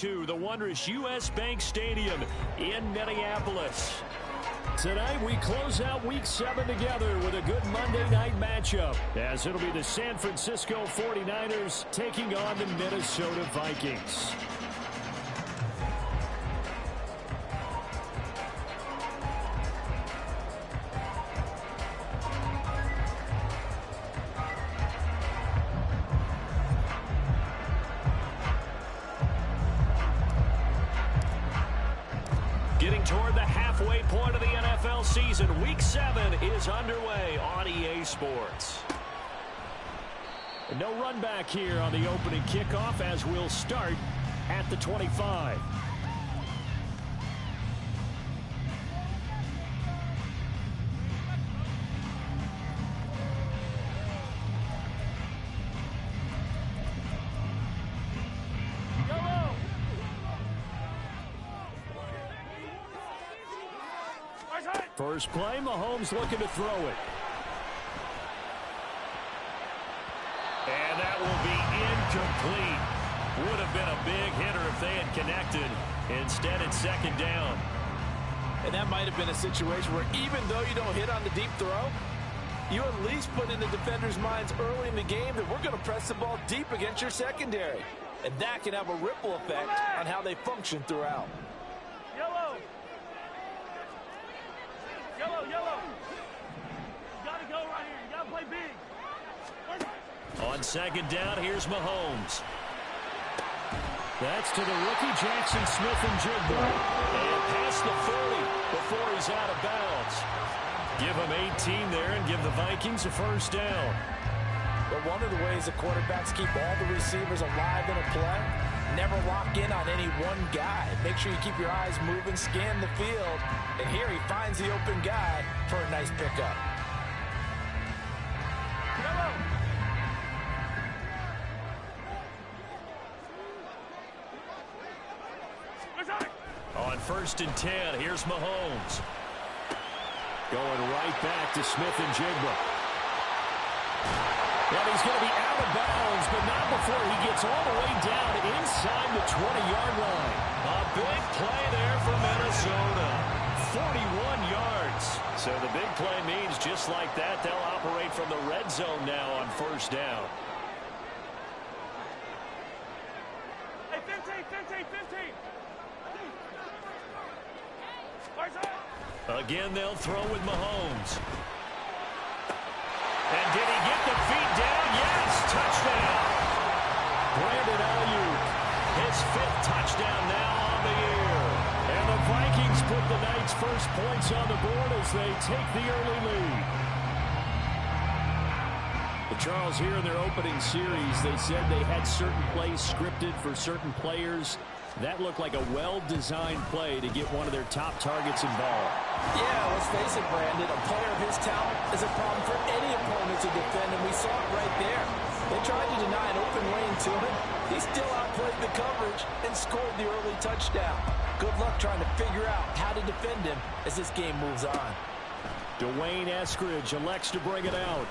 To the wondrous U.S. Bank Stadium in Minneapolis. Tonight we close out Week 7 together with a good Monday night matchup, as it'll be the San Francisco 49ers taking on the Minnesota Vikings. Getting toward the halfway point of the NFL season, Week 7 is underway on EA Sports. No run back here on the opening kickoff as we'll start at the 25. First play, Mahomes looking to throw it. And that will be incomplete. Would have been a big hitter if they had connected. Instead, it's second down. And that might have been a situation where even though you don't hit on the deep throw, you at least put in the defender's minds early in the game that we're going to press the ball deep against your secondary. And that can have a ripple effect on how they function throughout. Yellow. You got to go right here. You got to play big. On second down, here's Mahomes. That's to the rookie, Jackson Smith-Njigba. And past the 40 before he's out of bounds. Give him 18 there and give the Vikings a first down. But one of the ways the quarterbacks keep all the receivers alive in a play, never lock in on any one guy. Make sure you keep your eyes moving, scan the field. And here he finds the open guy for a nice pickup. On 1st and 10, here's Mahomes. Going right back to Smith-Njigba. And he's going to be out of bounds, but not before he gets all the way down inside the 20-yard line. A big play there for Minnesota. 41 yards. So the big play means just like that, they'll operate from the red zone now on first down. Hey, 15. Again, they'll throw with Mahomes. And did he get the feet down? Yes, touchdown. Brandon Ayuk, his 5th touchdown now on the year. And the Vikings put the Knights' first points on the board as they take the early lead. But Charles, here in their opening series, they said they had certain plays scripted for certain players. That looked like a well-designed play to get one of their top targets involved. Yeah, let's face it, Brandon. A player of his talent is a problem for any opponent to defend, and we saw it right there. They tried to deny an open lane to him. He still outplayed the coverage and scored the early touchdown. Good luck trying to figure out how to defend him as this game moves on. Dwayne Eskridge elects to bring it out.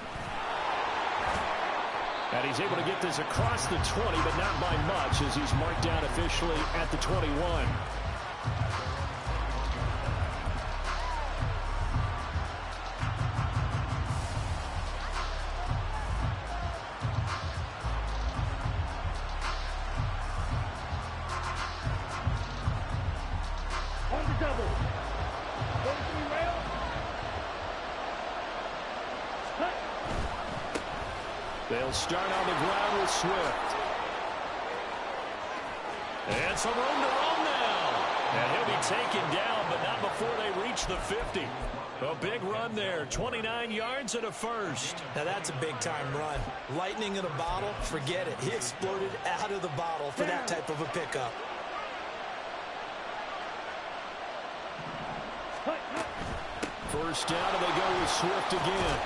And he's able to get this across the 20, but not by much, as he's marked down officially at the 21. On the double. Go to the rail. They'll start on the ground with Swift. And some room to run now. And he'll be taken down, but not before they reach the 50. A big run there, 29 yards and a first. Now that's a big-time run. Lightning in a bottle, forget it. He exploded out of the bottle for that type of a pickup. First down, and they go with Swift again.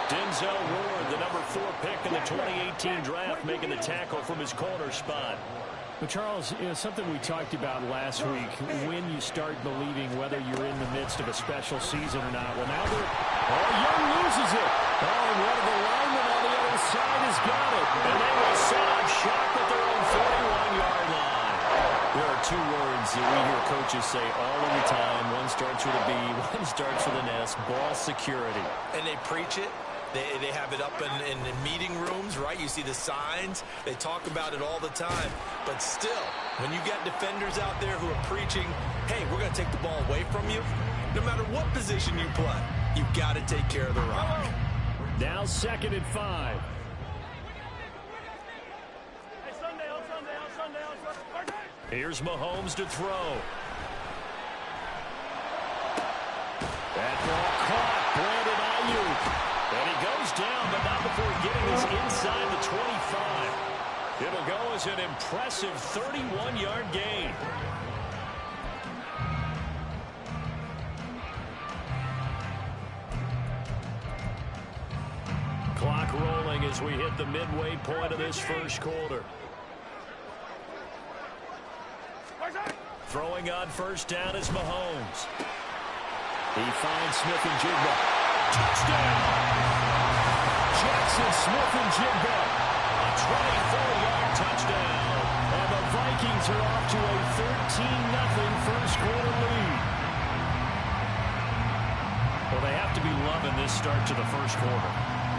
Denzel Ward, the number 4 pick in the 2018 draft, making the tackle from his corner spot. But Charles, something we talked about last week, when you start believing whether you're in the midst of a special season or not. Well, now Young loses it. Oh, and one of the linemen on the other side has got it. And they will set up shop at their own 41-yard line. There are two words that we hear coaches say all of the time. One starts with a B, one starts with an S, ball security. And they preach it. They have it up in meeting rooms, right? You see the signs. They talk about it all the time. But still, when you got defenders out there who are preaching, hey, we're going to take the ball away from you, no matter what position you play, you've got to take care of the rock. Now 2nd and 5. Here's Mahomes to throw. That ball caught. Brandon Ayuk. And he goes down, but not before getting this inside the 25. It'll go as an impressive 31-yard gain. Clock rolling as we hit the midway point of this first quarter. Throwing on first down is Mahomes. He finds Smith and Jigba. Touchdown! Jackson Smith-Njigba. A 24-yard touchdown. And the Vikings are off to a 13-0 first quarter lead. Well, they have to be loving this start to the first quarter.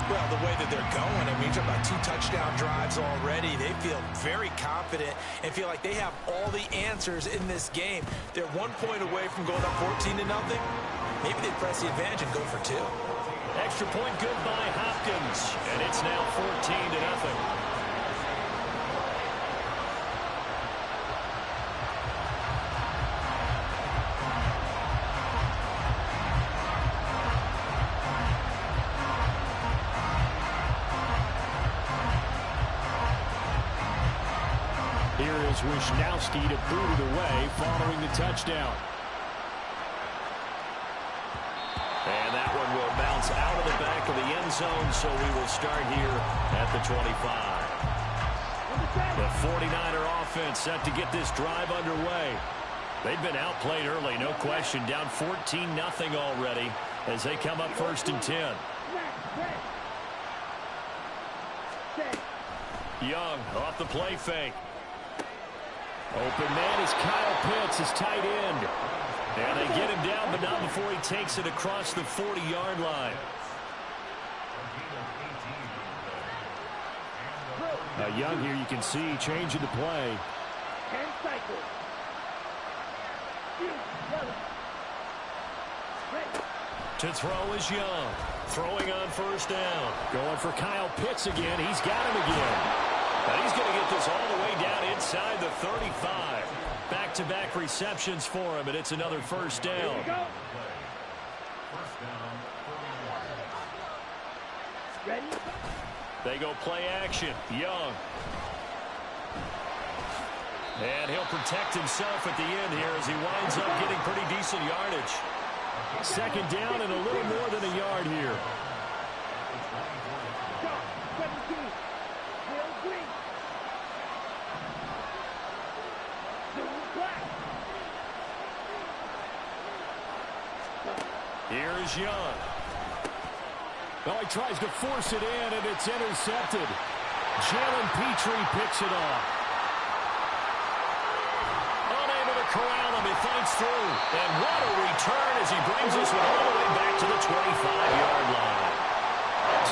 Well, the way that they're going, I mean, you're talking about 2 touchdown drives already. They feel very confident and feel like they have all the answers in this game. They're 1 point away from going up 14-0. Maybe they press the advantage and go for 2. Extra point good by Hopkins, and it's now 14-0. Here is Wisnowski to boot it away following the touchdown. And that one will bounce out of the back of the end zone, so we will start here at the 25. The 49er offense set to get this drive underway. They've been outplayed early, no question, down 14-0 already as they come up 1st and 10. Young off the play fake. Open man is Kyle Pitts, his tight end. And they get him down, but not before he takes it across the 40-yard line. Young here, you can see, changing the play. 10 cycles. To throw is Young. Throwing on first down. Going for Kyle Pitts again. He's got him again. And he's going to get this all the way down inside the 35. Back-to-back receptions for him, and it's another first down. Ready? They go play action. Young. And he'll protect himself at the end here as he winds up getting pretty decent yardage. 2nd down and a little more than a yard here. Here's Young. Oh, he tries to force it in, and it's intercepted. Jalen Petrie picks it off. Unable to corral him, he fights through. And what a return as he brings this one all the way back to the 25-yard line.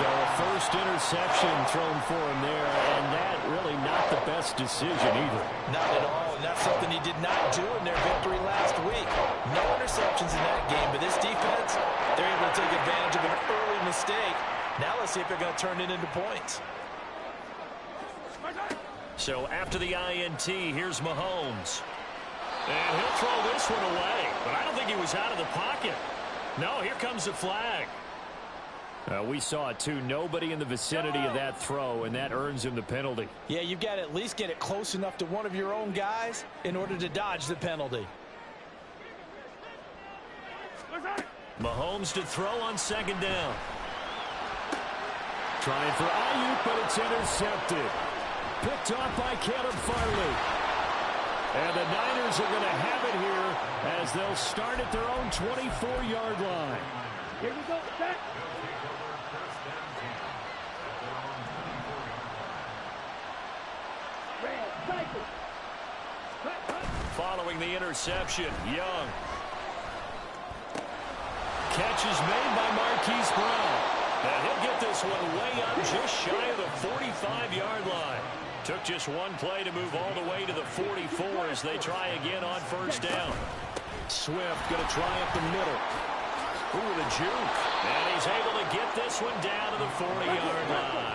So a first interception thrown for him there, and that really not the best decision either. Not at all, and that's something he did not do in their victory last week. No interceptions in that game, but this defense, they're able to take advantage of an early mistake. Now let's see if they're going to turn it into points. So after the INT, here's Mahomes. And he'll throw this one away, but I don't think he was out of the pocket. No, here comes the flag. We saw it, too. Nobody in the vicinity of that throw, and that earns him the penalty. Yeah, you've got to at least get it close enough to one of your own guys in order to dodge the penalty. Mahomes to throw on 2nd down. Trying for Ayuk, but it's intercepted. Picked off by Caleb Farley. And the Niners are going to have it here as they'll start at their own 24-yard line. Here we go, set. Red cycle. Cut. following the interception. Young. Catch is made by Marquise Brown. And he'll get this one way up just shy of the 45-yard line. Took just one play to move all the way to the 44 as they try again on first down. Swift going to try up the middle. Ooh, the juke. And he's able to get this one down to the 40-yard line.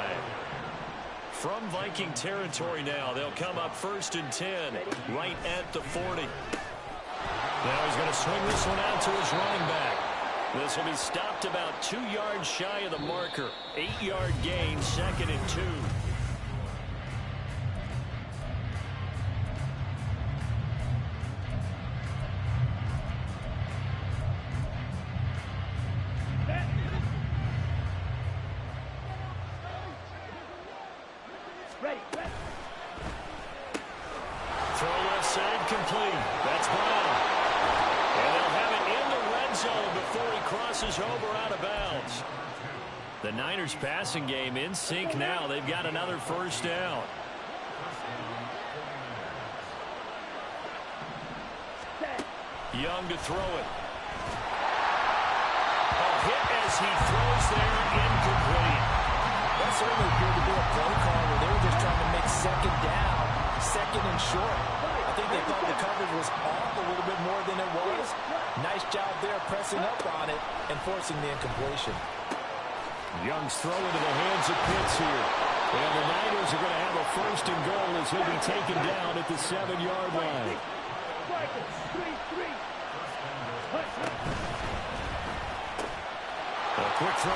From Viking territory now, they'll come up 1st and 10, right at the 40. Now he's going to swing this one out to his running back. This will be stopped about 2 yards shy of the marker. 8-yard gain, 2nd and 2. Throw left side complete. That's Brown. And they'll have it in the red zone before he crosses over out of bounds. The Niners passing game in sync now. They've got another first down. Young to throw it. A hit as he throws there, incomplete. That certainly appeared to be a play call where they were just trying to make 2nd down, 2nd and short. I think they thought the coverage was off a little bit more than it was. Nice job there pressing up on it and forcing the incompletion. Young's throw into the hands of Pitts here. And the Niners are going to have a 1st and goal as he'll be taken down at the 7-yard line. A quick throw,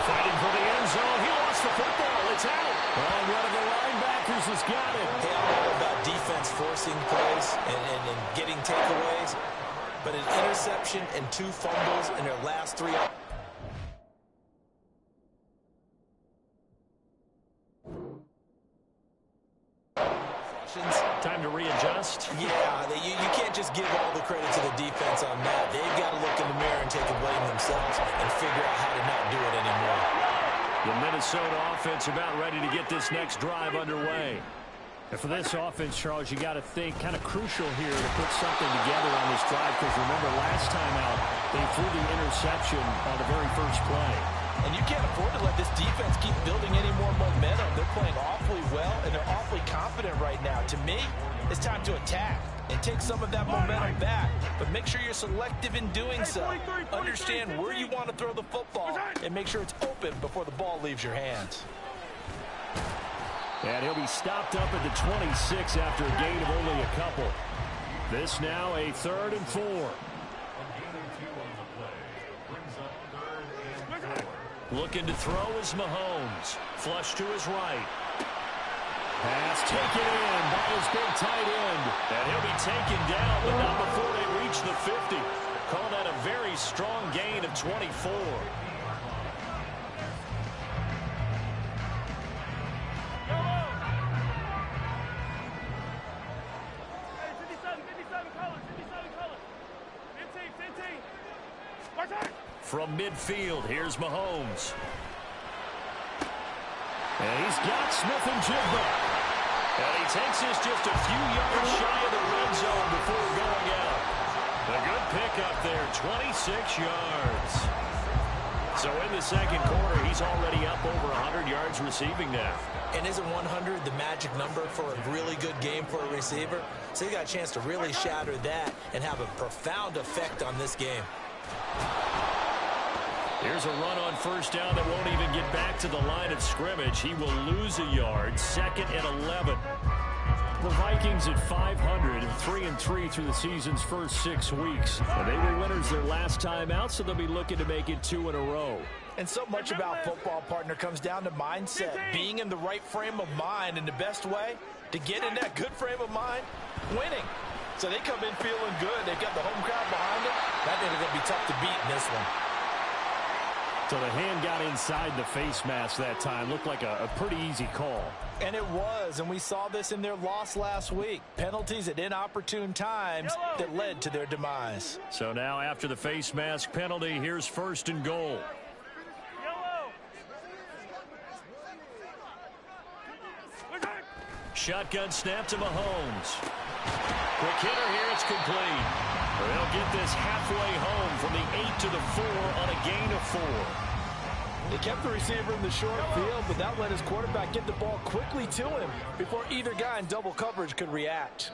fighting for the end zone. He lost the football. It's out. Well, one of the linebackers has got it. They are all about defense forcing plays and getting takeaways. But an interception and 2 fumbles in their last 3. Time to readjust. Yeah, you can't just give all the credit to the defense on that. They've got to look in the mirror and take the blame themselves and figure out how to not do it anymore. The Minnesota offense about ready to get this next drive underway. And for this offense, Charles, you got to think kind of crucial here to put something together on this drive, because remember last time out they threw the interception on the very first play. And you can't afford to let this defense keep building any more momentum. They're playing awfully well, and they're awfully confident right now. To me, it's time to attack and take some of that momentum back. But make sure you're selective in doing so. Understand where you want to throw the football and make sure it's open before the ball leaves your hands. And he'll be stopped up at the 26 after a gain of only a couple. This now a 3rd and 4. Looking to throw is Mahomes. Flush to his right. Pass taken in by his big tight end. And he'll be taken down, but not before they reach the 50. Call that a very strong gain of 24. From midfield, here's Mahomes. And he's got Smith-Njigba. And he takes this just a few yards shy of the red zone before going out. A good pickup there, 26 yards. So in the second quarter, he's already up over 100 yards receiving now. And isn't 100 the magic number for a really good game for a receiver? So he got a chance to really shatter that and have a profound effect on this game. Here's a run on first down that won't even get back to the line of scrimmage. He will lose a yard, 2nd and 11. The Vikings at 500 and 3-3 through the season's first 6 weeks. And they were winners their last time out, so they'll be looking to make it 2 in a row. And so much about football, partner, comes down to mindset, being in the right frame of mind, and the best way to get in that good frame of mind, winning. So they come in feeling good. They've got the home crowd behind them. That thing is going to be tough to beat in this one. So the hand got inside the face mask that time. Looked like a pretty easy call. And it was, and we saw this in their loss last week. Penalties at inopportune times that led to their demise. So now after the face mask penalty, here's 1st and goal. Shotgun snap to Mahomes. Quick hitter here at complete. They'll get this halfway home from the 8 to the 4 on a gain of 4. They kept the receiver in the short field, but that let his quarterback get the ball quickly to him before either guy in double coverage could react.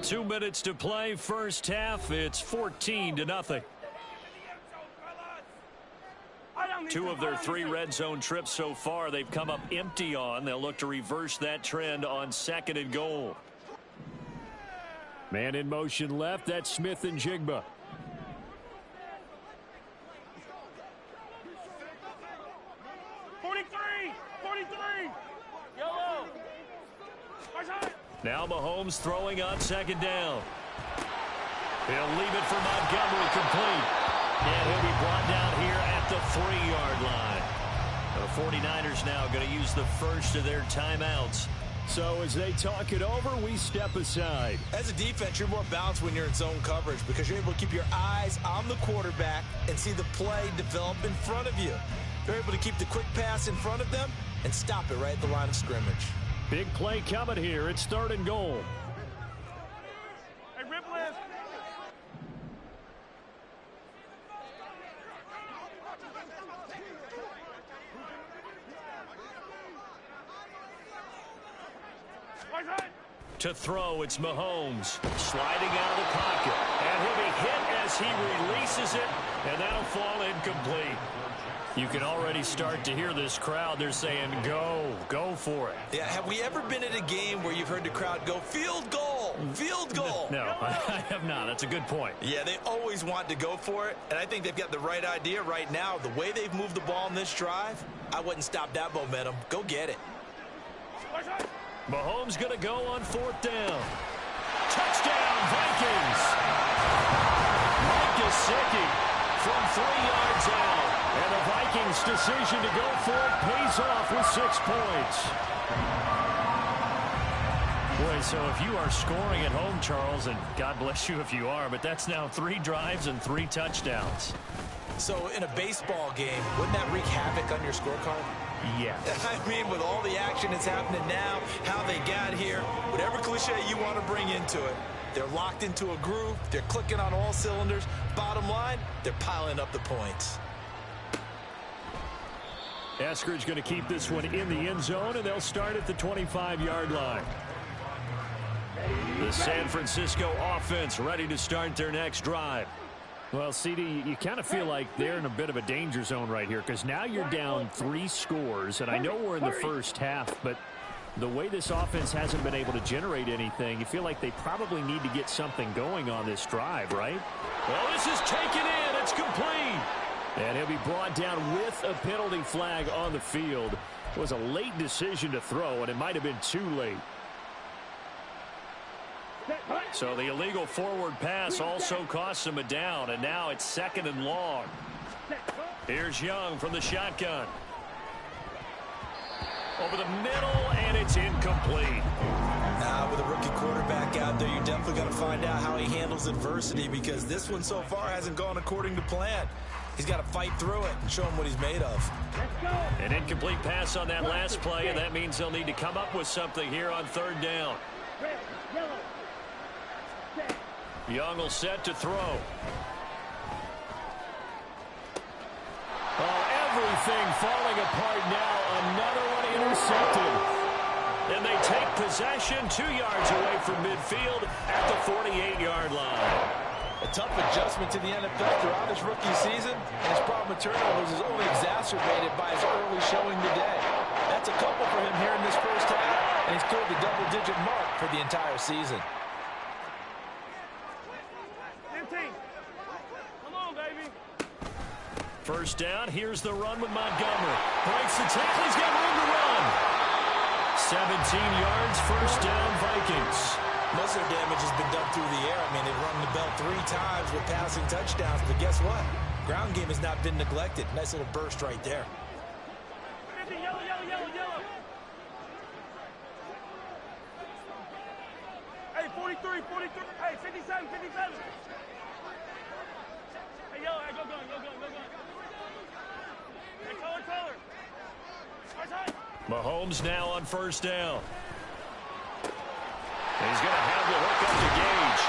2 minutes to play, first half. It's 14-0. 2 of their 3 red zone trips so far they've come up empty on. They'll look to reverse that trend on 2nd and goal. Man in motion left. That's Smith and Jigba. Now Mahomes throwing on 2nd down. He'll leave it for Montgomery, complete. And he'll be brought down here at the 3-yard line. The 49ers now going to use the first of their timeouts. So as they talk it over, we step aside. As a defense, you're more balanced when you're in zone coverage because you're able to keep your eyes on the quarterback and see the play develop in front of you. You're able to keep the quick pass in front of them and stop it right at the line of scrimmage. Big play coming here. It's 3rd and goal. Hey, rip list. To throw, it's Mahomes sliding out of the pocket. And he'll be hit as he releases it, and that'll fall incomplete. You can already start to hear this crowd. They're saying, go for it. Yeah, have we ever been at a game where you've heard the crowd go, field goal, field goal? No, I have not. That's a good point. Yeah, they always want to go for it, and I think they've got the right idea right now. The way they've moved the ball in this drive, I wouldn't stop that momentum. Go get it. Mahomes going to go on 4th down. Touchdown, Vikings. Mike Gesicki from 3 yards out. And the Vikings' decision to go for it pays off with 6 points. Boy, so if you are scoring at home, Charles, and God bless you if you are, but that's now 3 drives and 3 touchdowns. So in a baseball game, wouldn't that wreak havoc on your scorecard? Yeah. I mean, with all the action that's happening now, how they got here, whatever cliche you want to bring into it, they're locked into a groove, they're clicking on all cylinders. Bottom line, they're piling up the points. Eskridge going to keep this one in the end zone, and they'll start at the 25-yard line. The San Francisco offense ready to start their next drive. Well, CD, you kind of feel like they're in a bit of a danger zone right here because now you're down 3 scores, and I know we're in the first half, but the way this offense hasn't been able to generate anything, you feel like they probably need to get something going on this drive, right? Well, this is taken in. It's complete. And he'll be brought down with a penalty flag on the field. It was a late decision to throw, and it might have been too late. So the illegal forward pass also costs him a down, and now it's 2nd and long. Here's Young from the shotgun. Over the middle, and it's incomplete. Now, with a rookie quarterback out there, you're definitely going to find out how he handles adversity because this one so far hasn't gone according to plan. He's got to fight through it and show him what he's made of. An incomplete pass on that last play, and that means they'll need to come up with something here on 3rd down. Young will set to throw. Oh, everything falling apart now. Another one intercepted. And they take possession 2 yards away from midfield at the 48-yard line. A tough adjustment to the NFL throughout his rookie season, and his problem with turnovers is only exacerbated by his early showing today. That's a couple for him here in this first half, and he's cleared the double-digit mark for the entire season. First down, here's the run with Montgomery. Breaks the tackle, he's got room to run. 17 yards, first down, Vikings. Most of their damage has been done through the air. I mean, they've run the bell 3 times with passing touchdowns, but guess what? Ground game has not been neglected. Nice little burst right there. Yellow, yellow, yellow, yellow. Hey, 43, 43. Hey, 57, 57. Hey, yellow, hey, go gun, go gun, go gun. Hey, color, color. Mahomes now on first down. He's going to have the hook up to Gage.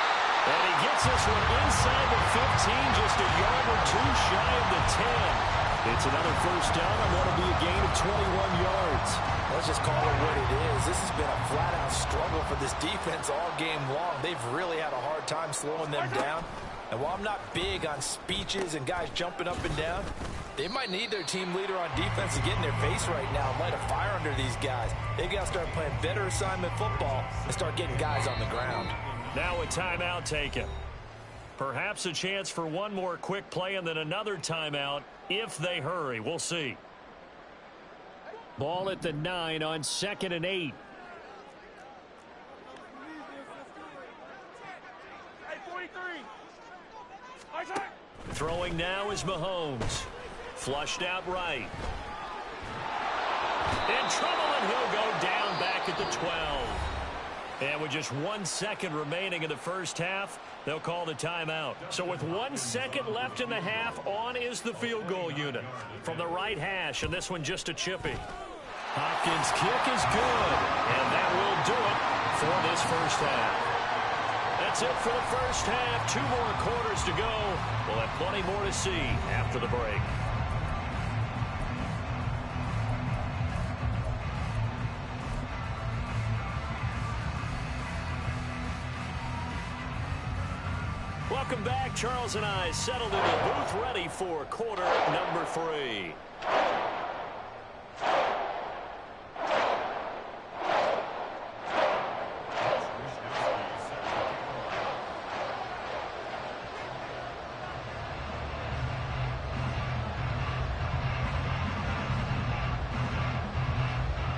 And he gets this one inside the 15, just a yard or two shy of the 10. It's another first down, and that'll be a gain of 21 yards. Let's just call it what it is. This has been a flat-out struggle for this defense all game long. They've really had a hard time slowing them down. And while I'm not big on speeches and guys jumping up and down, they might need their team leader on defense to get in their face right now and light a fire under these guys. They've got to start playing better assignment football and start getting guys on the ground. Now a timeout taken. Perhaps a chance for one more quick play and then another timeout if they hurry. We'll see. Ball at the 9 on 2nd and 8. Hey, 43. Throwing now is Mahomes. Flushed out right. In trouble, and he'll go down back at the 12. And with just 1 second remaining in the first half, they'll call the timeout. So with 1 second left in the half, on is the field goal unit. From the right hash, and this one just a chippy. Hopkins' kick is good, and that will do it for this first half. That's it for the first half. 2 more quarters to go. We'll have plenty more to see after the break. Welcome back. Charles and I settled in the booth ready for quarter number 3.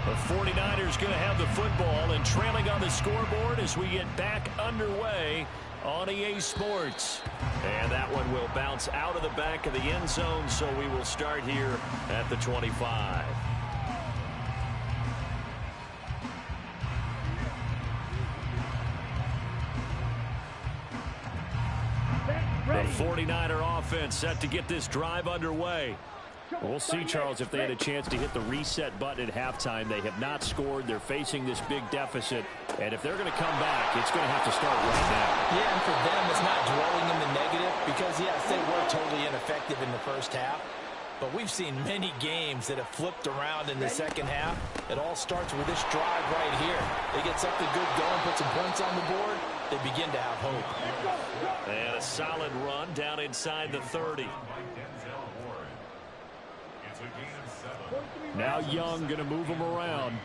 The 49ers going to have the football and trailing on the scoreboard as we get back underway on EA Sports. And that one will bounce out of the back of the end zone, so we will start here at the 25. The 49er offense set to get this drive underway. We'll see, Charles, if they had a chance to hit the reset button at halftime. They have not scored. They're facing this big deficit. And if they're going to come back, it's going to have to start right now. Yeah, and for them, it's not dwelling in the negative because, yes, they were totally ineffective in the first half. But we've seen many games that have flipped around in the second half. It all starts with this drive right here. They get something good going, put some points on the board, they begin to have hope. And a solid run down inside the 30. Now Young going to move him around.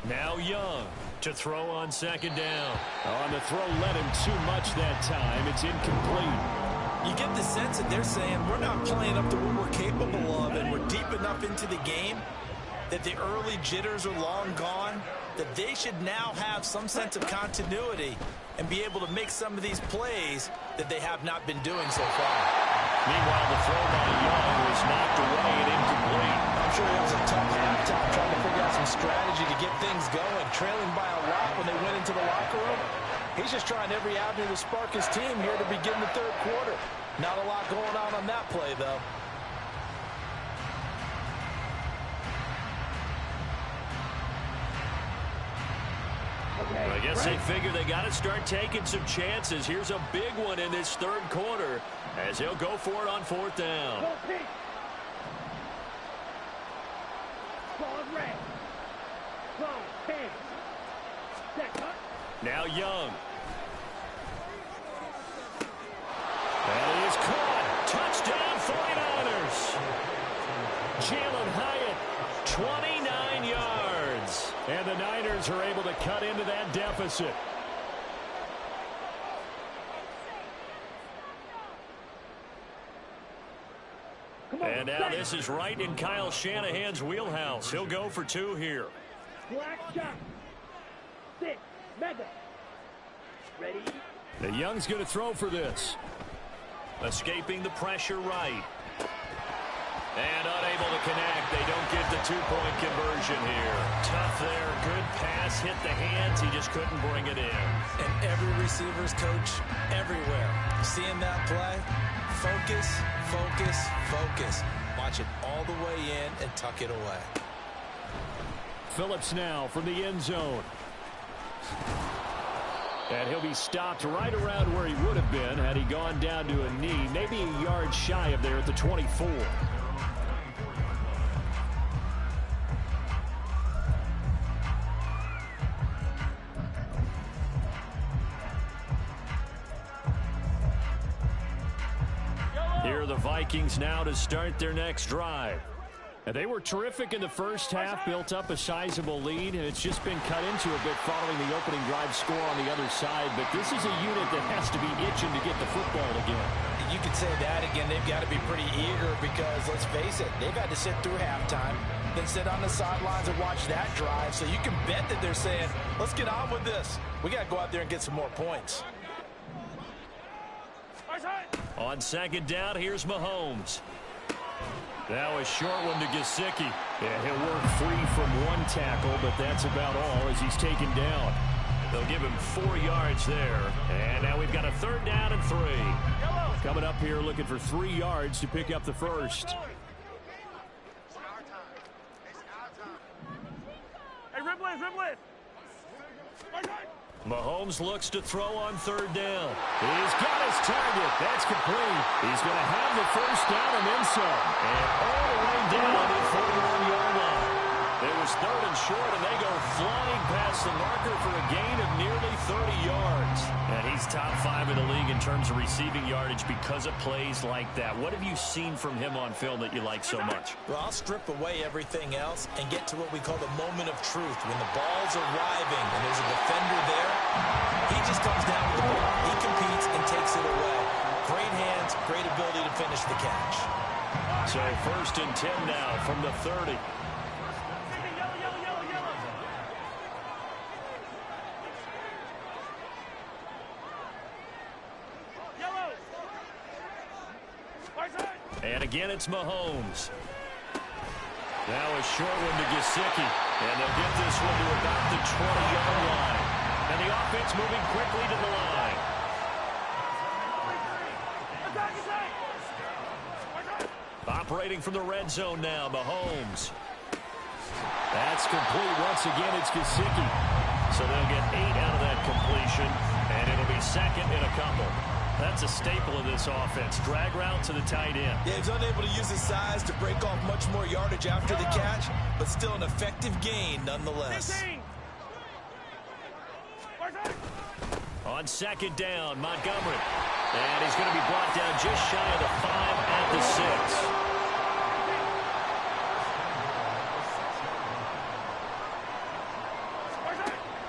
Now Young to throw on second down. On the throw led him too much that time. It's incomplete. You get the sense that they're saying we're not playing up to what we're capable of and we're deep enough into the game that the early jitters are long gone, that they should now have some sense of continuity and be able to make some of these plays that they have not been doing so far. Meanwhile, the throw by Young was knocked away and incomplete. I'm sure it was a tough halftime trying to figure out some strategy to get things going, trailing by a lot when they went into the locker room. He's just trying every avenue to spark his team here to begin the third quarter. Not a lot going on that play, though. I guess they figure they got to start taking some chances. Here's a big one in this third quarter as he'll go for it on 4th down. Now Young. And he is caught. Touchdown 49ers. Jalen Hyatt, 29 yards. And the Niners are able to cut into that deficit. And now this is right in Kyle Shanahan's wheelhouse. He'll go for 2 here. Black shot. 6. Mega. Ready? The Young's going to throw for this. Escaping the pressure right. And unable to connect. They don't get the 2-point conversion here. Tough there. Good pass. Hit the hands. He just couldn't bring it in. And every receiver's coach everywhere. Seeing that play, focus, focus, focus. Watch launch it all the way in and tuck it away. Phillips now from the end zone. And he'll be stopped right around where he would have been had he gone down to a knee, maybe a yard shy of there at the 24. Here are the Vikings now to start their next drive. And they were terrific in the first half, built up a sizable lead, and it's just been cut into a bit following the opening drive score on the other side. But this is a unit that has to be itching to get the football again. You could say that again. They've got to be pretty eager because, let's face it, they've had to sit through halftime, then sit on the sidelines and watch that drive. So you can bet that they're saying, let's get on with this. We got to go out there and get some more points. On second down, here's Mahomes. Now a short one to Gesicki. Yeah, he'll work free from one tackle, but that's about all as he's taken down. They'll give him 4 yards there. And now we've got a 3rd down and 3. Coming up here looking for 3 yards to pick up the first. Hey, Ripley, Ripley. Mahomes looks to throw on 3rd down. He's got his target. That's complete. He's going to have the first down and then some. And all the way down to the 41-yard line. It was 3rd and short, and they go flying past the marker for a gain of nearly 30 yards. And he's top 5 in the league in terms of receiving yardage because of plays like that. What have you seen from him on film that you like so much? Well, I'll strip away everything else and get to what we call the moment of truth. When the ball's arriving and there's a defender there, he just comes down with the ball. He competes and takes it away. Great hands, great ability to finish the catch. So 1st and 10 now from the 30. And again, it's Mahomes. Now a short one to Gesicki. And they'll get this one to about the 20-yard line. And the offense moving quickly to the line. Operating from the red zone now, Mahomes. That's complete. Once again, it's Gesicki. So they'll get 8 out of that completion. And it'll be 2nd and a couple. That's a staple of this offense. Drag route to the tight end. Yeah, he's unable to use his size to break off much more yardage after the catch, but still an effective gain nonetheless. On 2nd down, Montgomery. And he's going to be brought down just shy of the 5 at the 6.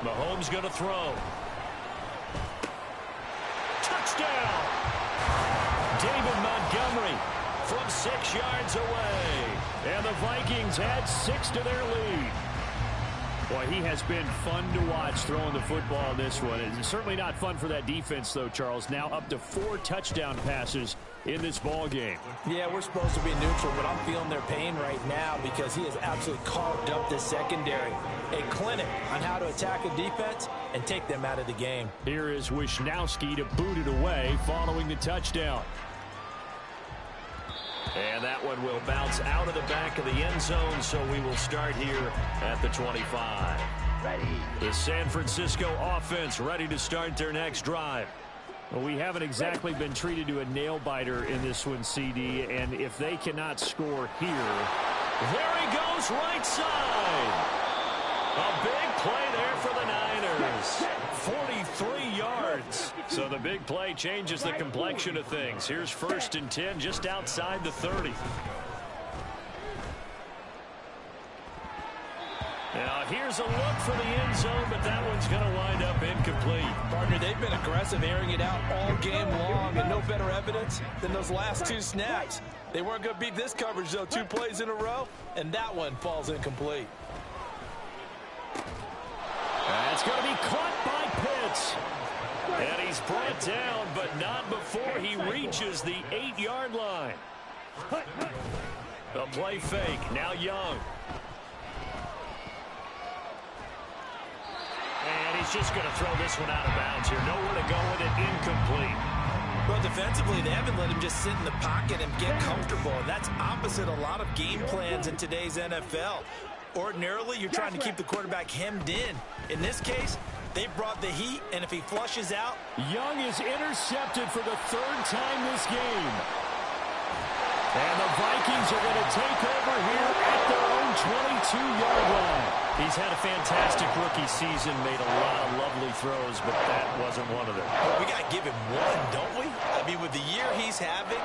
Mahomes going to throw. Touchdown! David Montgomery from 6 yards away. And the Vikings add 6 to their lead. Boy, he has been fun to watch throwing the football in this one. It's certainly not fun for that defense, though, Charles. Now up to 4 touchdown passes in this ball game. Yeah, we're supposed to be neutral, but I'm feeling their pain right now because he has absolutely carved up the secondary. A clinic on how to attack a defense and take them out of the game. Here is Wisnowski to boot it away following the touchdown. And that one will bounce out of the back of the end zone, so we will start here at the 25. Ready. The San Francisco offense ready to start their next drive. Well, we haven't exactly been treated to a nail-biter in this one, CD, and if they cannot score here, there he goes right side. A big play there for the Niners. 43 yards. So the big play changes the complexion of things. Here's 1st and 10 just outside the 30. Now here's a look for the end zone, but that one's going to wind up incomplete. Partner, they've been aggressive, airing it out all game long, and no better evidence than those last 2 snaps. They weren't going to beat this coverage, though. 2 plays in a row, and that one falls incomplete. That's going to be caught by Pitts. And he's brought down, but not before he reaches the 8-yard line. A play fake. Now Young. And he's just going to throw this one out of bounds here. Nowhere to go with it. Incomplete. Well, defensively, they haven't let him just sit in the pocket and get comfortable, and that's opposite a lot of game plans in today's NFL. Ordinarily, you're trying to keep the quarterback hemmed in. In this case, they brought the heat, and if he flushes out... Young is intercepted for the third time this game. And the Vikings are going to take over here at their own 22-yard line. He's had a fantastic rookie season, made a lot of lovely throws, but that wasn't one of them. Well, we got to give him one, don't we? I mean, with the year he's having,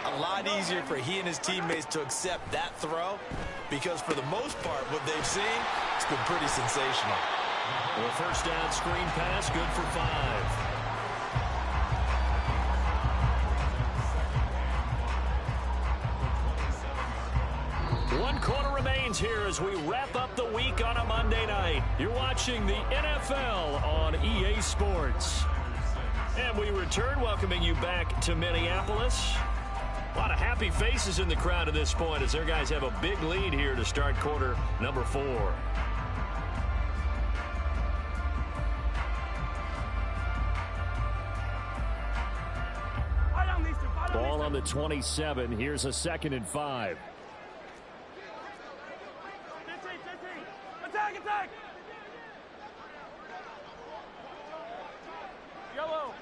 a lot easier for he and his teammates to accept that throw, because for the most part, what they've seen, it's been pretty sensational. Well, first down screen pass, good for 5. One quarter remains here as we wrap up the week on a Monday night. You're watching the NFL on EA Sports. And we return, welcoming you back to Minneapolis. A lot of happy faces in the crowd at this point as their guys have a big lead here to start quarter number 4. Ball on the 27. Here's a 2nd and 5. Attack! Yellow!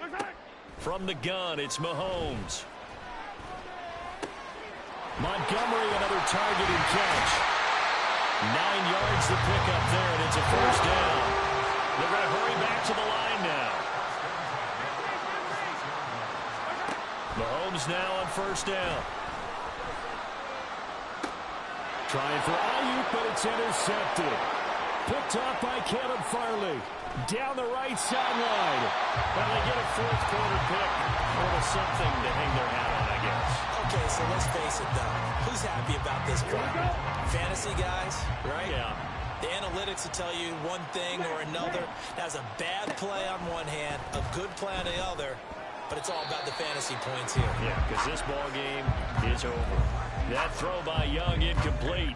Attack! From the gun, it's Mahomes. Montgomery, another target and catch. 9 yards to pick up there, and it's a first down. They're going to hurry back to the line now. Mahomes now on first down. Trying for Ayuk, but it's intercepted. Picked off by Caleb Farley. Down the right sideline. Well, they get a fourth quarter pick. Or something to hang their hat on, I guess. Okay, so let's face it, though. Who's happy about this play? Fantasy guys, right? Yeah. The analytics will tell you one thing or another. That's a bad play on one hand, a good play on the other, but it's all about the fantasy points here. Yeah, because this ball game is over. That throw by Young incomplete.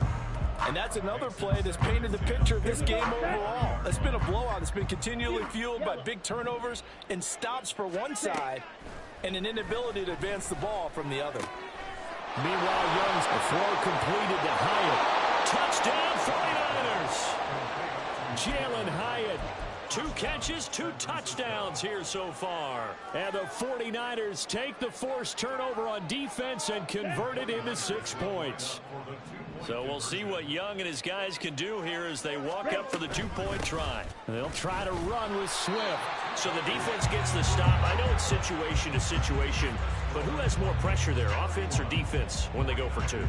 And that's another play that's painted the picture of this game overall. It's been a blowout. It's been continually fueled by big turnovers and stops for one side and an inability to advance the ball from the other. Meanwhile, Young's throw completed to Hyatt. Touchdown 49ers. Jalen Hyatt. 2 catches, 2 touchdowns here so far. And the 49ers take the forced turnover on defense and convert it into 6 points. So we'll see what Young and his guys can do here as they walk up for the 2-point try. They'll try to run with Swift. So the defense gets the stop. I know it's situation to situation, but who has more pressure there, offense or defense, when they go for 2?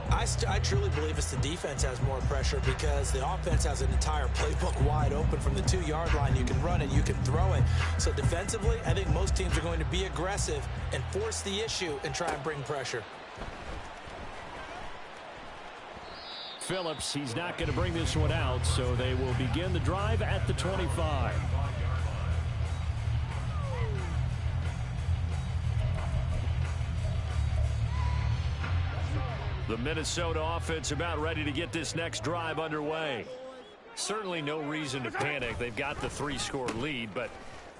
I truly believe it's the defense has more pressure because the offense has an entire playbook wide open from the 2-yard line. You can run it, you can throw it. So defensively, I think most teams are going to be aggressive and force the issue and try and bring pressure. Phillips, he's not going to bring this one out, so they will begin the drive at the 25. The Minnesota offense about ready to get this next drive underway. Certainly no reason to panic. They've got the 3-score lead, but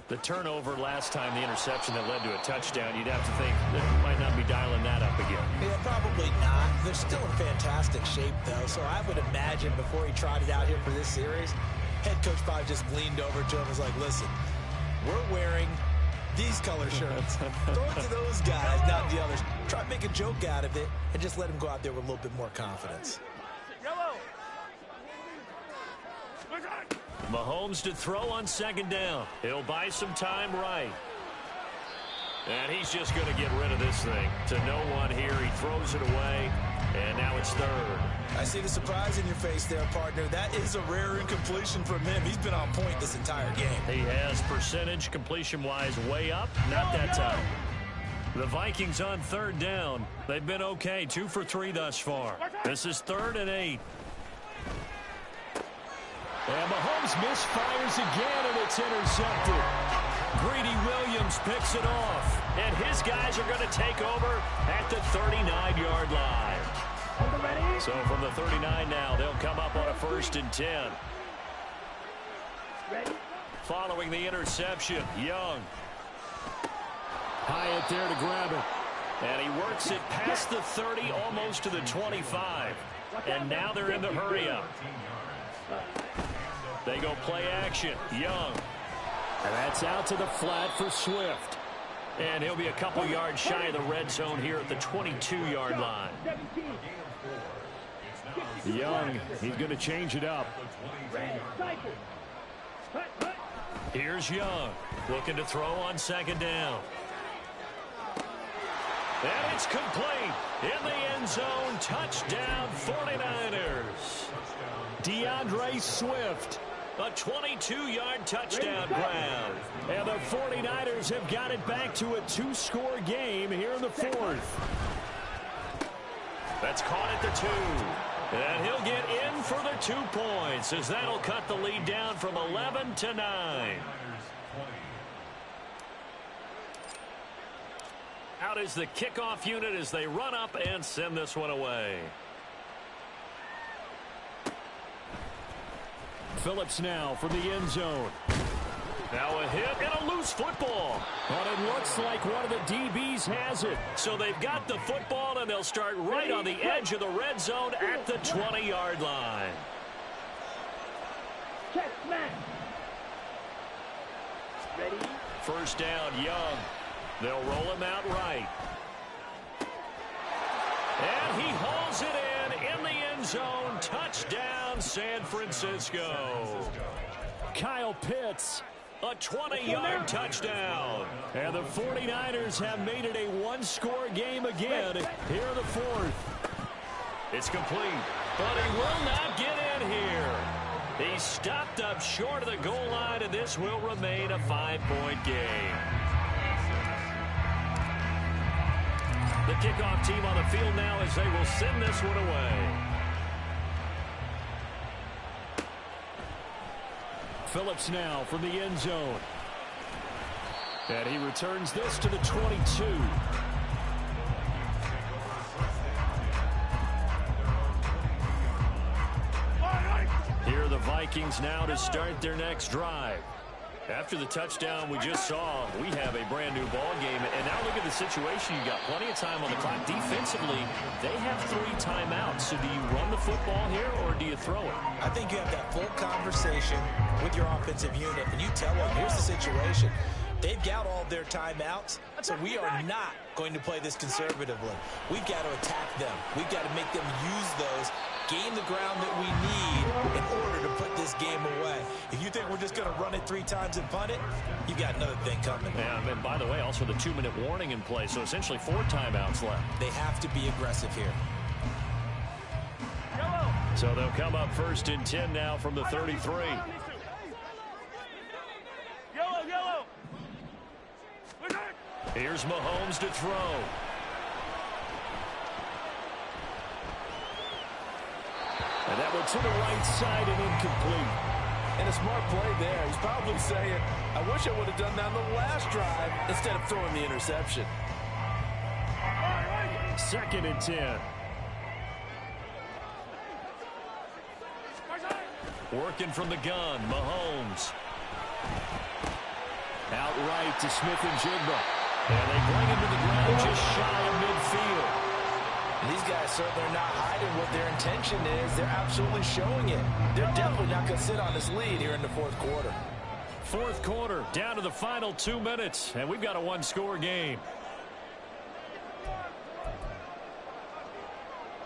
the turnover last time, the interception that led to a touchdown, you'd have to think they might not be dialing that up again. Yeah, probably not. They're still in fantastic shape, though, so I would imagine before he trotted out here for this series, head coach probably just leaned over to him and was like, listen, we're wearing these color shirts. Throw it to those guys, not the others. Try to make a joke out of it and just let him go out there with a little bit more confidence. Yellow. Mahomes to throw on 2nd down. He'll buy some time right. And he's just going to get rid of this thing. To no one here. He throws it away. And now it's 3rd. I see the surprise in your face there, partner. That is a rare incompletion from him. He's been on point this entire game. He has percentage completion-wise way up. Not that time. The Vikings on 3rd down. They've been okay. 2 for 3 thus far. This is 3rd and 8. And Mahomes misfires again, and it's intercepted. Greedy Williams picks it off. And his guys are going to take over at the 39-yard line. So from the 39 now, they'll come up on a 1st and 10. Following the interception, Young. Hyatt there to grab it. And he works it past the 30, almost to the 25. And now they're in the hurry-up. They go play action. Young. And that's out to the flat for Swift. And he'll be a couple yards shy of the red zone here at the 22-yard line. Young, he's going to change it up. Here's Young, looking to throw on second down. And it's complete. In the end zone, touchdown 49ers. DeAndre Swift, a 22-yard touchdown grab. And the 49ers have got it back to a two-score game here in the fourth. That's caught at the 2. And he'll get in for the 2 points as that'll cut the lead down from 11 to 9. Out is the kickoff unit as they run up and send this one away. Phillips now from the end zone. Now a hit and a loose football. But it looks like one of the DBs has it. So they've got the football, and they'll start right on the edge of the red zone at the 20-yard line. Check, smash. Ready? First down, Young. They'll roll him out right. And he hauls it in the end zone. Touchdown, San Francisco. Kyle Pitts. A 20-yard touchdown. And the 49ers have made it a one-score game again here in the fourth. It's complete, but he will not get in here. He's stopped up short of the goal line, and this will remain a 5-point game. The kickoff team on the field now as they will send this one away. Phillips now from the end zone. And he returns this to the 22. Here are the Vikings now to start their next drive. After the touchdown we just saw, we have a brand new ball game. And now look at the situation. You got plenty of time on the clock. Defensively, they have 3 timeouts. So do you run the football here or do you throw it? I think you have that full conversation with your offensive unit, and you tell them, here's the situation. They've got all their timeouts, so we are not going to play this conservatively. We've got to attack them. We've got to make them use those, gain the ground that we need in order to put this game away. If you think we're just going to run it 3 times and punt it, you've got another thing coming. Yeah, and by the way, also the 2-minute warning in play, so essentially 4 timeouts left. They have to be aggressive here. So they'll come up first and 10 now from the 33. Yellow. Here's Mahomes to throw. And that one to the right side and incomplete. And a smart play there. He's probably saying, I wish I would have done that on the last drive instead of throwing the interception. Second and 10. Working from the gun, Mahomes. Outright to Smith-Njigba. And they bring him to the ground just shy of midfield. And these guys certainly are not hiding what their intention is. They're absolutely showing it. They're definitely not going to sit on this lead here in the fourth quarter. Fourth quarter, down to the final 2 minutes, and we've got a one-score game.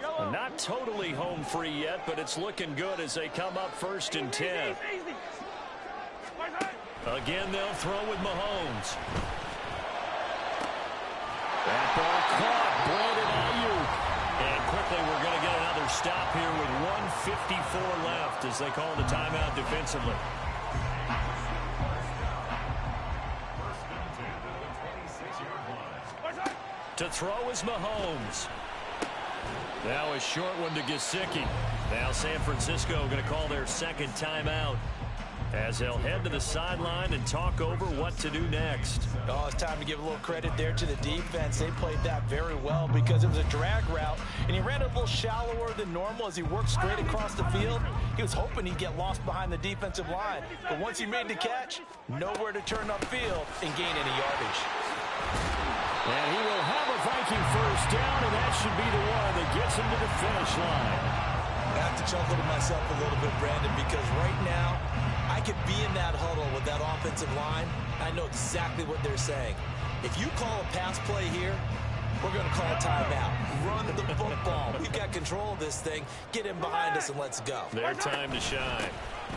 Not totally home free yet, but it's looking good as they come up first and 10. Again, they'll throw with Mahomes. That ball caught, Brandon Ayuk. And quickly, we're going to get another stop here with 1:54 left as they call the timeout defensively. To throw is Mahomes. Now a short one to Gesicki. Now San Francisco going to call their second timeout as they'll head to the sideline and talk over what to do next. Oh, it's time to give a little credit there to the defense. They played that very well because it was a drag route, and he ran a little shallower than normal as he worked straight across the field. He was hoping he'd get lost behind the defensive line, but once he made the catch, nowhere to turn upfield and gain any yardage. And he will have a Viking first down, and that should be the one that gets him to the finish line. I have to chuckle to myself a little bit, Brandon, because right now I could be in that huddle with that offensive line. I know exactly what they're saying. If you call a pass play here, we're going to call a timeout. Run the football. We've got control of this thing. Get in behind us and let's go. Their time to shine.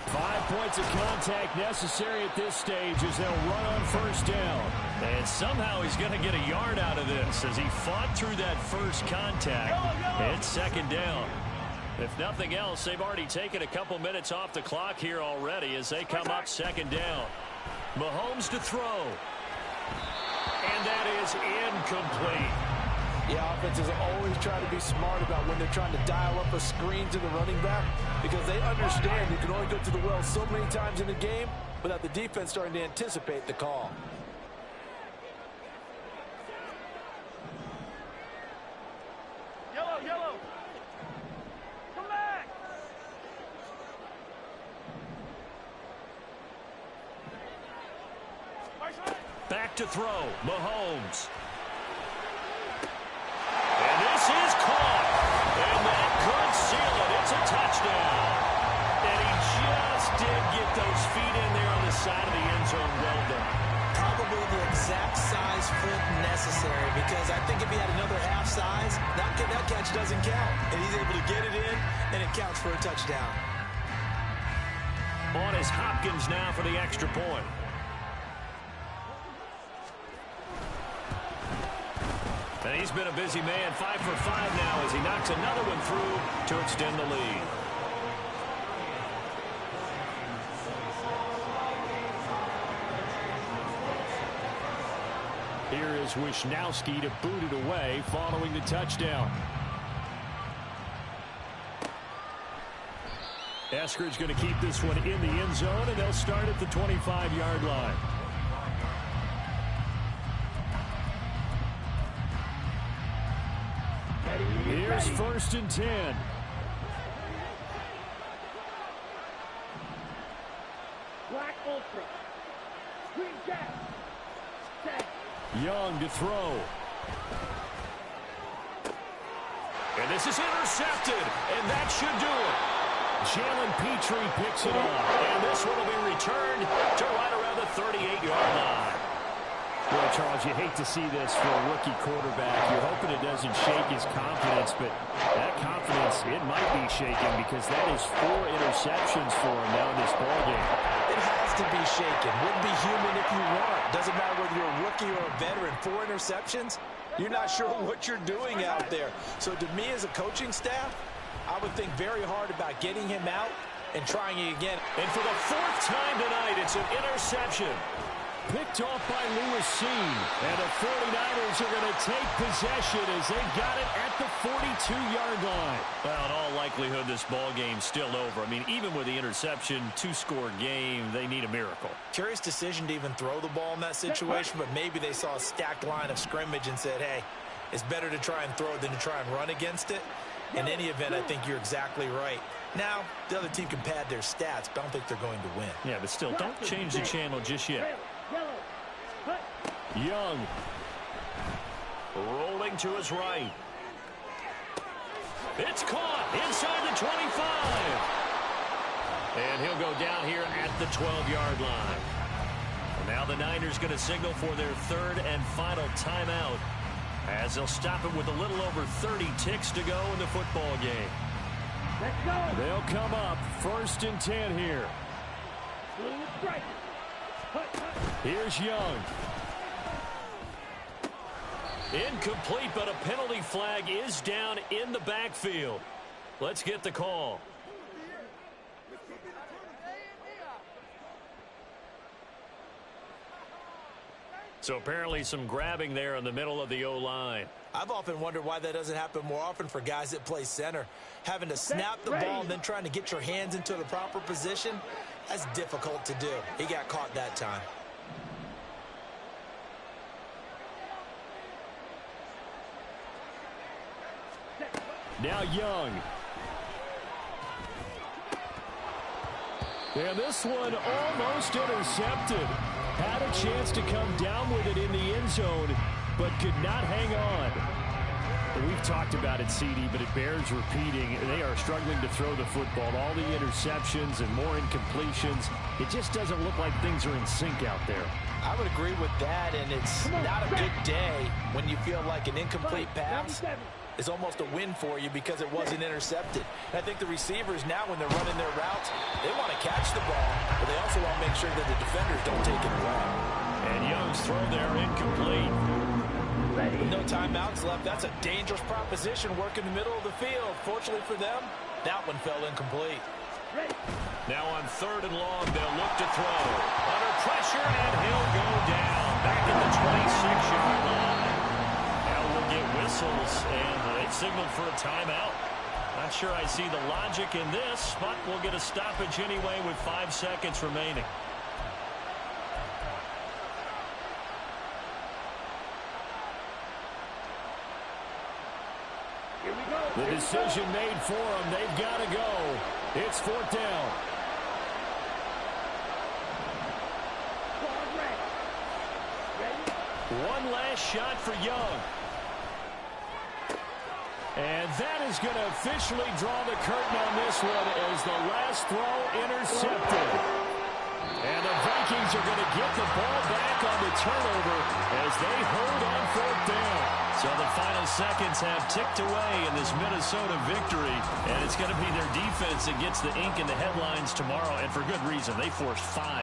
5 points of contact necessary at this stage as they'll run on first down. And somehow he's going to get a yard out of this as he fought through that first contact. It's second down. If nothing else, they've already taken a couple minutes off the clock here already as they come up second down. Mahomes to throw. And that is incomplete. Yeah, offenses always try to be smart about when they're trying to dial up a screen to the running back because they understand you can only go to the well so many times in the game without the defense starting to anticipate the call. Yellow, yellow. Come back. Back to throw. Mahomes. And this is caught. And that could seal it. It's a touchdown. And he just did get those feet in there on the side of the end zone. Well done. Probably the exact size foot necessary because I think if he had another half size, that catch doesn't count. And he's able to get it in, and it counts for a touchdown. On is Hopkins now for the extra point. And he's been a busy man, 5 for 5 now as he knocks another one through to extend the lead. Here is Wisnowski to boot it away following the touchdown. Eskridge going to keep this one in the end zone, and they'll start at the 25-yard line. Here's first and 10. Black Ultra. Green Jack. Young to throw. And this is intercepted, and that should do it. Jalen Petrie picks it up, and this one will be returned to right around the 38-yard line. Well, Charles, you hate to see this for a rookie quarterback. You're hoping it doesn't shake his confidence, but that confidence, it might be shaken because that is 4 interceptions for him now in this ballgame. It has to be shaken. Wouldn't be human if you weren't. Doesn't matter whether you're a rookie or a veteran. 4 interceptions, you're not sure what you're doing out there. So to me as a coaching staff, I would think very hard about getting him out and trying it again. And for the 4th time tonight, it's an interception. Picked off by Lewis Seen. And the 49ers are going to take possession as they got it at the 42-yard line. Well, in all likelihood, this ball game's still over. I mean, even with the interception, 2-score game, they need a miracle. Curious decision to even throw the ball in that situation, but maybe they saw a stacked line of scrimmage and said, hey, it's better to try and throw than to try and run against it. In any event, I think you're exactly right. Now, the other team can pad their stats, but I don't think they're going to win. Yeah, but still, don't change the channel just yet. Young. Rolling to his right. It's caught inside the 25. And he'll go down here at the 12-yard line. And now the Niners going to signal for their 3rd and final timeout as they'll stop it with a little over 30 ticks to go in the football game. Let's go. They'll come up 1st and 10 here. Here's Young. Incomplete, but a penalty flag is down in the backfield. Let's get the call. So apparently some grabbing there in the middle of the O-line. I've often wondered why that doesn't happen more often for guys that play center. Having to snap the ball and then trying to get your hands into the proper position, that's difficult to do. He got caught that time. Now Young. And this one almost intercepted. Had a chance to come down with it in the end zone. but could not hang on. We've talked about it, CD, but it bears repeating. They are struggling to throw the football. All the interceptions and more incompletions. It just doesn't look like things are in sync out there. I would agree with that, and it's not a good day when you feel like an incomplete pass is almost a win for you because it wasn't intercepted. And I think the receivers now, when they're running their routes, they want to catch the ball, but they also want to make sure that the defenders don't take it away. And Young's throw there incomplete. With no timeouts left, that's a dangerous proposition. Work in the middle of the field. Fortunately for them, that one fell incomplete. Now on 3rd and long, they'll look to throw. Under pressure, and he'll go down. Back at the 26-yard line. Now we'll get whistles, and they've signaled for a timeout. Not sure I see the logic in this, but we'll get a stoppage anyway with 5 seconds remaining. The decision made for them. They've got to go. It's 4th down. One last shot for Young. And that is going to officially draw the curtain on this one as the last throw intercepted. And the Vikings are going to get the ball back on the turnover as they hold on 4th down. So the final seconds have ticked away in this Minnesota victory. And it's going to be their defense that gets the ink in the headlines tomorrow. And for good reason. They forced 5.